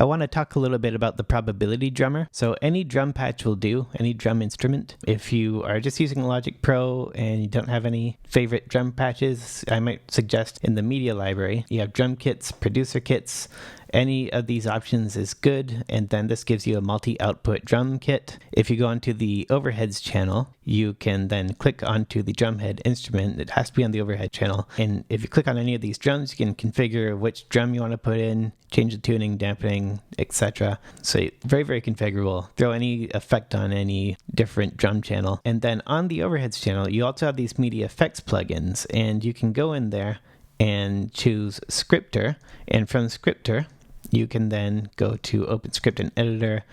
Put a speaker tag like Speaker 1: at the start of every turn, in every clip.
Speaker 1: I want to talk a little bit about the probability drummer. So any drum patch will do, any drum instrument. If you are just using Logic Pro and you don't have any favorite drum patches, I might suggest in the media library, you have drum kits, producer kits. Any of these options is good, and then this gives you a multi-output drum kit. If you go onto the overheads channel, you can then click onto the drumhead instrument. It has to be on the overhead channel, and if you click on any of these drums, you can configure which drum you want to put in, change the tuning, dampening, etc. So very, very configurable. Throw any effect on any different drum channel. And then on the overheads channel, you also have these MIDI FX plugins, and you can go in there and choose Scripter, and from Scripter, you can then go to Open Script and Editor,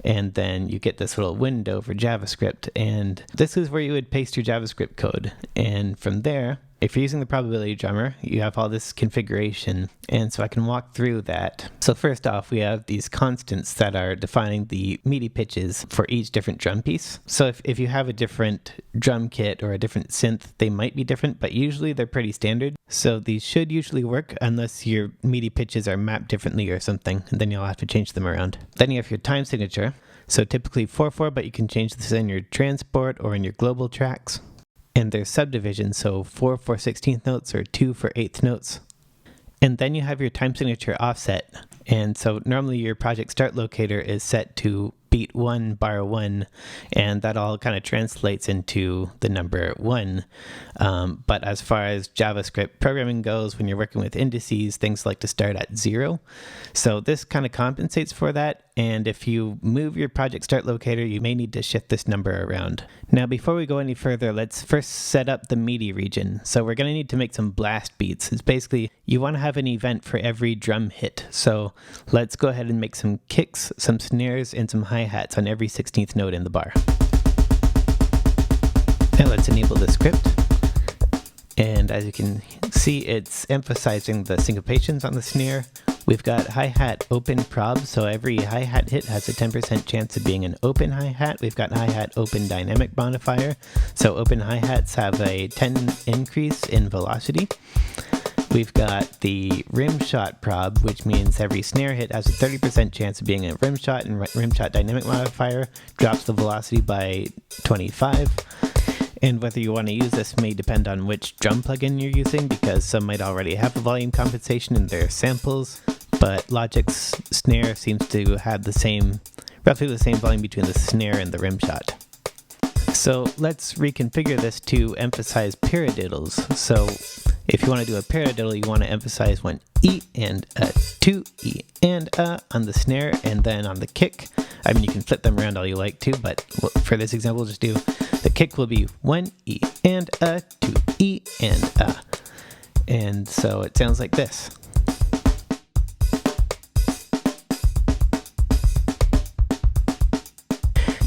Speaker 1: and then you get this little window for JavaScript, and this is where you would paste your JavaScript code. And from there, if you're using the probability drummer, you have all this configuration, and so I can walk through that. So first off, we have these constants that are defining the MIDI pitches for each different drum piece. So if you have a different drum kit or a different synth, they might be different, but usually they're pretty standard. So these should usually work unless your MIDI pitches are mapped differently or something, and then you'll have to change them around. Then you have your time signature. So typically 4/4, but you can change this in your transport or in your global tracks. And there's subdivisions, so 4 for 16th notes or 2 for 8th notes. And then you have your time signature offset. And so normally your project start locator is set to beat 1 bar 1, and that all kind of translates into the number 1. But as far as JavaScript programming goes, when you're working with indices, things like to start at 0. So this kind of compensates for that. And if you move your project start locator, you may need to shift this number around. Now, before we go any further, let's first set up the MIDI region. So we're going to need to make some blast beats. It's basically, you want to have an event for every drum hit. So let's go ahead and make some kicks, some snares, and some hi-hats on every 16th note in the bar. Now let's enable the script. And as you can see, it's emphasizing the syncopations on the snare. We've got hi-hat open prob, so every hi-hat hit has a 10% chance of being an open hi-hat. We've got hi-hat open dynamic modifier, so open hi-hats have a 10 increase in velocity. We've got the rim shot prob, which means every snare hit has a 30% chance of being a rim shot, and rim shot dynamic modifier drops the velocity by 25. And whether you want to use this may depend on which drum plugin you're using, because some might already have a volume compensation in their samples, but Logic's snare seems to have roughly the same volume between the snare and the rim shot. So let's reconfigure this to emphasize paradiddles. So if you want to do a paradiddle, you want to emphasize one E and a 2 E and a on the snare, and then on the kick, I mean, you can flip them around all you like to, but for this example, we'll just do the kick will be 1 E and a 2 E and a. And so it sounds like this.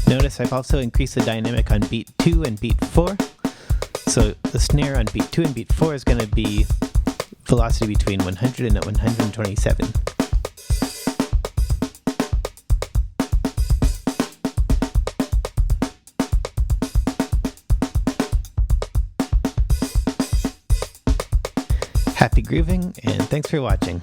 Speaker 1: Notice I've also increased the dynamic on beat 2 and beat 4. So the snare on beat 2 and beat 4 is going to be velocity between 100 and 127. Happy grooving, and thanks for watching.